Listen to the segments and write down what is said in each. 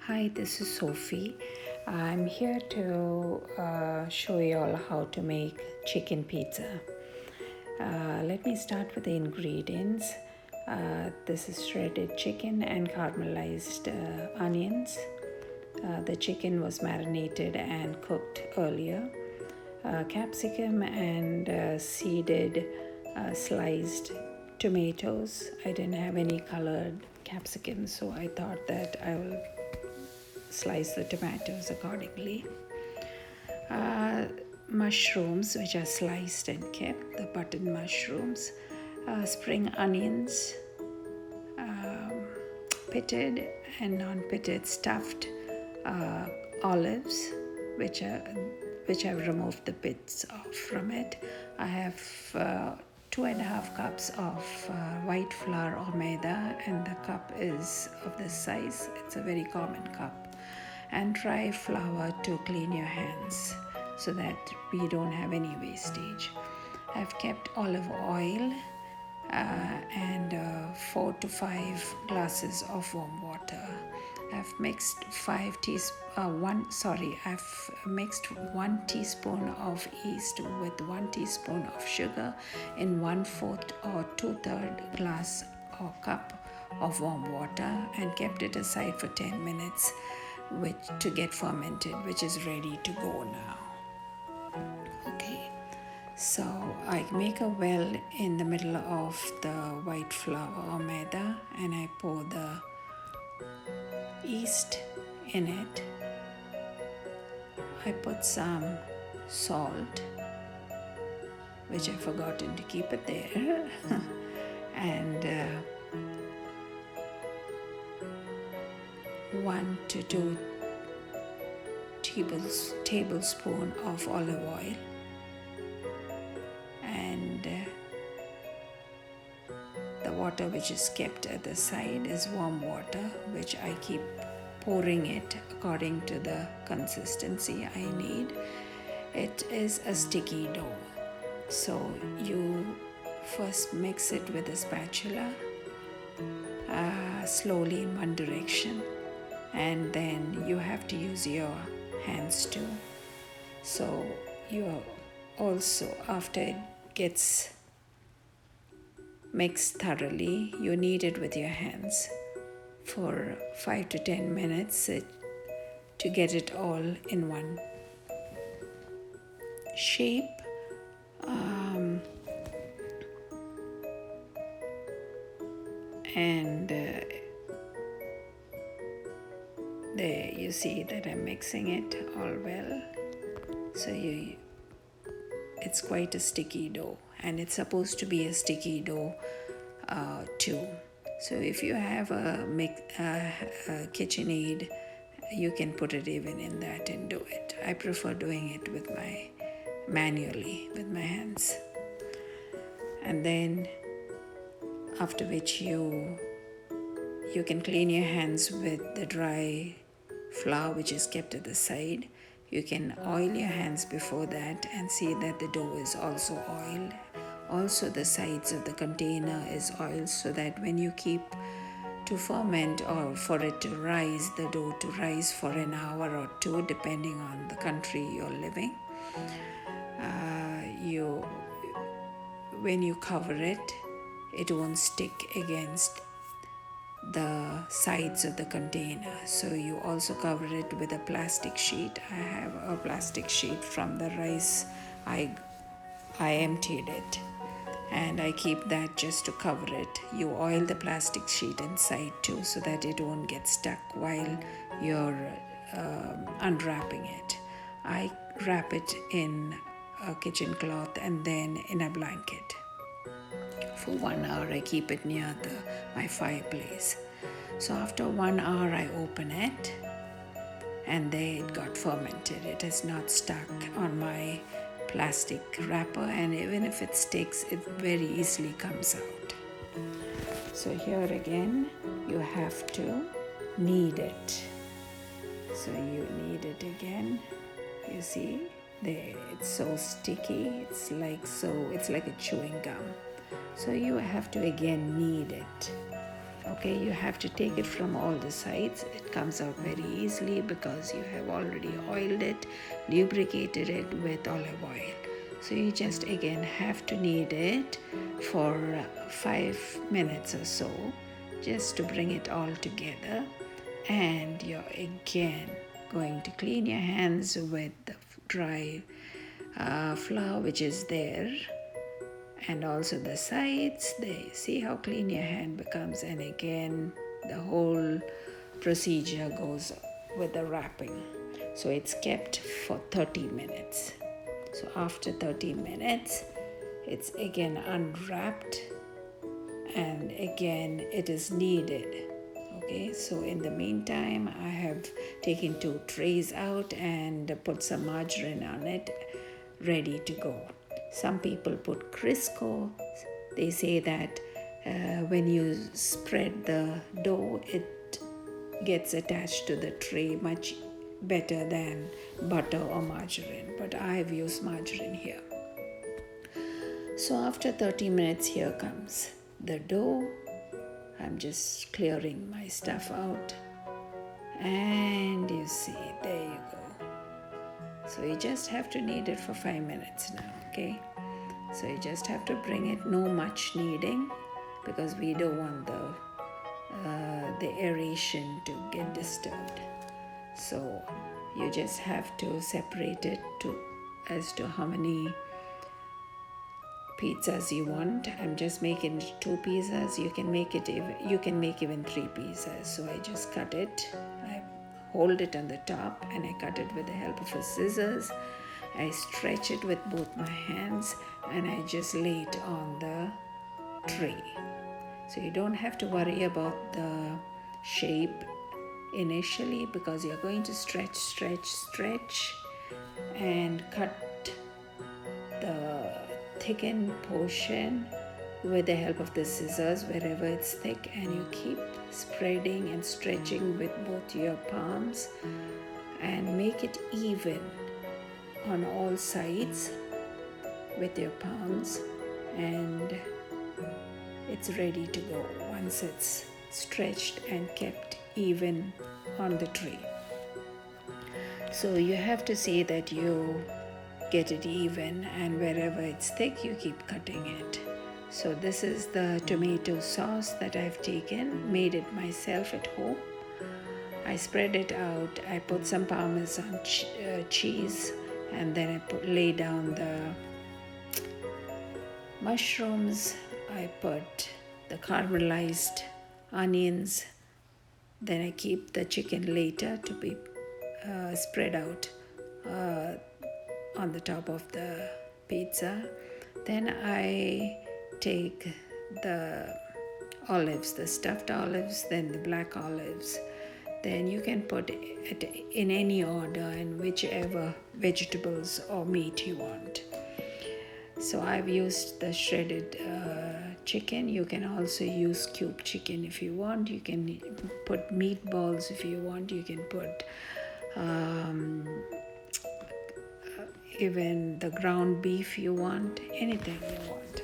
Hi, this is Sophie. I'm here to show you all how to make chicken pizza. Let me start with the ingredients. This is shredded chicken and caramelized onions. The chicken was marinated and cooked earlier. Capsicum and seeded sliced tomatoes. I didn't have any colored capsicum, so I thought that I will slice the tomatoes accordingly. Mushrooms, which are sliced and kept, the button mushrooms. Spring onions, pitted and non-pitted stuffed olives, which I've removed the pits off from it. I have 2.5 cups of white flour or Maida, and the cup is of this size. It's a very common cup. And dry flour to clean your hands so that we don't have any wastage. I've kept olive oil and 4 to 5 glasses of warm water. I've mixed 1 teaspoon of yeast with 1 teaspoon of sugar in 1/4 or 2/3 glass or cup of warm water, and kept it aside for 10 minutes to get fermented, which is ready to go now. Okay, so I make a well in the middle of the white flour or maida, and I pour the yeast in it. I put some salt, which I've forgotten to keep it there, and 1 to 2 tablespoons of olive oil, and the water which is kept at the side is warm water, which I keep pouring it according to the consistency I need. It is a sticky dough, so you first mix it with a spatula slowly in one direction, and then you have to use your hands too. So you also, after it gets mixed thoroughly, you knead it with your hands for 5 to 10 minutes to get it all in one shape. And there you see that I'm mixing it all well. So it's quite a sticky dough, and it's supposed to be a sticky dough too. So if you have a KitchenAid, you can put it even in that and do it. I prefer doing it manually with my hands. And then after which you can clean your hands with the dry flour which is kept at the side. You can oil your hands before that and see that the dough is also oiled. Also the sides of the container is oiled, so that when you keep to ferment or for it to rise, the dough to rise for an hour or 2, depending on the country you're living, when you cover it, it won't stick against the sides of the container. So you also cover it with a plastic sheet. I have a plastic sheet from the rice. I emptied it, and I keep that just to cover it. You oil the plastic sheet inside too, so that it won't get stuck while you're unwrapping it. I wrap it in a kitchen cloth and then in a blanket. For 1 hour, I keep it near my fireplace. So after 1 hour, I open it, and there it got fermented. It is not stuck on my plastic wrapper, and even if it sticks, it very easily comes out. So here again, you have to knead it. So you knead it again. You see, there, it's so sticky. It's like a chewing gum. So you have to again knead it. Okay, you have to take it from all the sides. It comes out very easily because you have already oiled it, lubricated it with olive oil. So you just again have to knead it for 5 minutes or so, just to bring it all together. And you're again going to clean your hands with the dry flour which is there, and also the sides. They see how clean your hand becomes, and again the whole procedure goes with the wrapping. So it's kept for 30 minutes. So after 30 minutes it's again unwrapped, and again it is kneaded. Okay, so in the meantime I have taken 2 trays out and put some margarine on it, ready to go. Some people put crisco. They say that when you spread the dough, it gets attached to the tray much better than butter or margarine, but I have used margarine here. So after 30 minutes, here comes the dough. I'm just clearing my stuff out, and you see, there you go. So you just have to knead it for 5 minutes now, okay? So you just have to bring it, no much kneading, because we don't want the aeration to get disturbed. So you just have to separate it as to how many pizzas you want. I'm just making 2 pizzas. You can make even 3 pizzas. So I just cut it. I hold it on the top and I cut it with the help of a scissors. I stretch it with both my hands and I just lay it on the tray. So you don't have to worry about the shape initially, because you're going to stretch and cut the thickened portion with the help of the scissors wherever it's thick, and you keep spreading and stretching with both your palms and make it even on all sides with your palms, and it's ready to go once it's stretched and kept even on the tray. So you have to see that you get it even, and wherever it's thick you keep cutting it. So this is the tomato sauce that I've taken, made it myself at home. I spread it out, I put some Parmesan cheese, and then I lay down the mushrooms. I put the caramelized onions. Then I keep the chicken later to be spread out on the top of the pizza. Then I take the olives, the stuffed olives, then the black olives. Then you can put it in any order and whichever vegetables or meat you want. So I've used the shredded chicken. You can also use cube chicken if you want. You can put meatballs if you want. You can put even the ground beef you want, anything you want.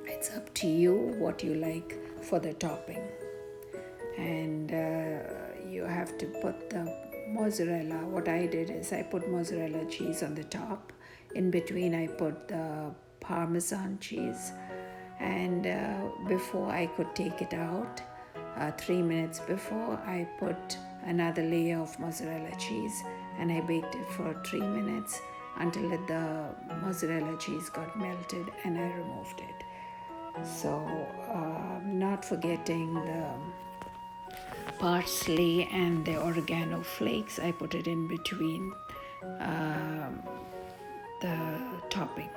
It's up to you what you like for the topping. And you have to put the mozzarella. What I did is I put mozzarella cheese on the top. In between I put the Parmesan cheese, and before I could take it out, 3 minutes before, I put another layer of mozzarella cheese and I baked it for 3 minutes until the mozzarella cheese got melted, and I removed it. So not forgetting the parsley and the oregano flakes, I put it in between the topping,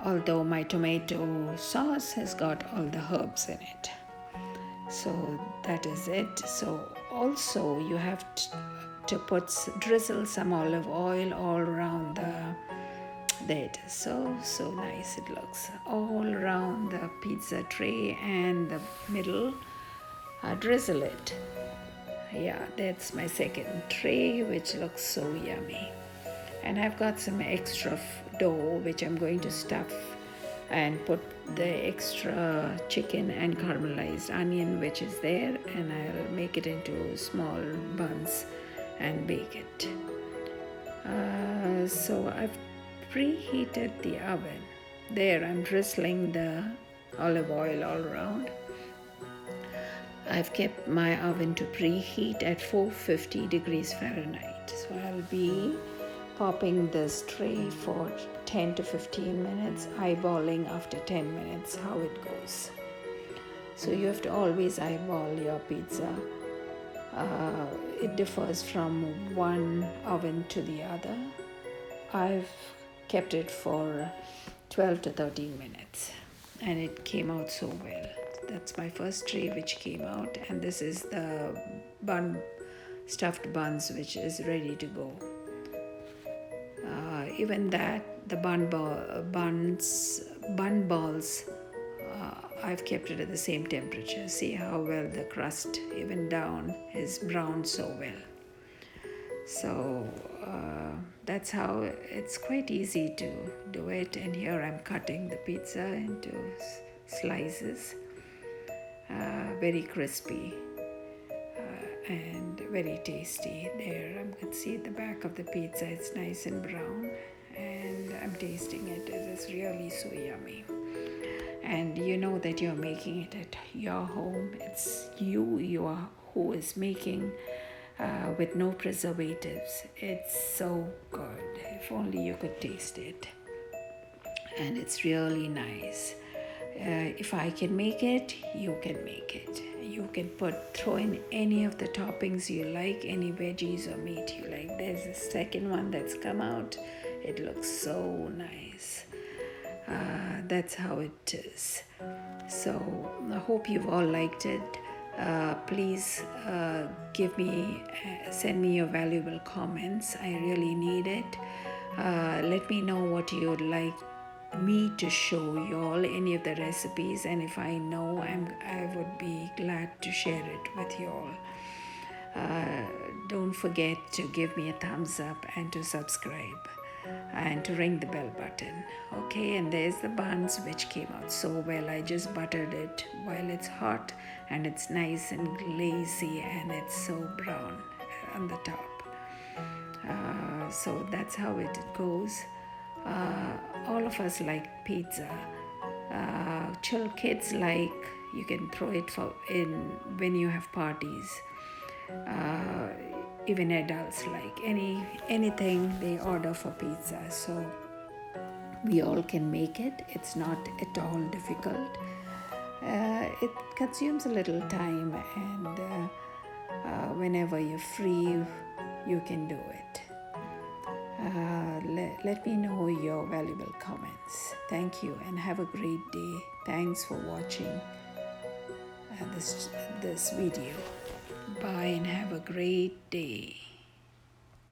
although my tomato sauce has got all the herbs in it. So that is it. So also you have to drizzle some olive oil all around there it is. So nice it looks all around the pizza tray and the middle. Drizzle it. Yeah, that's my second tray, which looks so yummy. And I've got some extra dough which I'm going to stuff and put the extra chicken and caramelized onion which is there, and I'll make it into small buns and bake it. So I've preheated the oven. There, I'm drizzling the olive oil all around. I've kept my oven to preheat at 450 degrees Fahrenheit. So I'll be popping this tray for 10 to 15 minutes, eyeballing after 10 minutes how it goes. So you have to always eyeball your pizza. It differs from one oven to the other. I've kept it for 12 to 13 minutes and it came out so well. That's my first tray which came out, and this is the stuffed buns which is ready to go. Even that, the bun balls, I've kept it at the same temperature. See how well the crust, even down, is browned so well. So that's how it's quite easy to do it. And here I'm cutting the pizza into slices, very crispy and very tasty. There, I can see the back of the pizza, it's nice and brown, and I'm tasting it. It is really so yummy. And you know that you're making it at your home. It's you are who is making with no preservatives. It's so good. If only you could taste it. And it's really nice. If I can make it, you can make it. You can throw in any of the toppings you like, any veggies or meat you like. There's a second one that's come out. It looks so nice. That's how it is. So I hope you've all liked it. Please send me your valuable comments. I really need it. Let me know what you would like me to show you all, any of the recipes, and if I know, I would be glad to share it with you all. Don't forget to give me a thumbs up and to subscribe and to ring the bell button. Okay, and there's the buns which came out so well. I just buttered it while it's hot, and it's nice and glazy, and it's so brown on the top. So that's how it goes. All of us like pizza. Kids like, you can throw it in when you have parties. Even adults like anything they order for pizza. So we all can make it. It's not at all difficult. It consumes a little time, and whenever you're free, you can do it. Let me know your valuable comments. Thank you and have a great day. Thanks for watching this video. Bye and have a great day.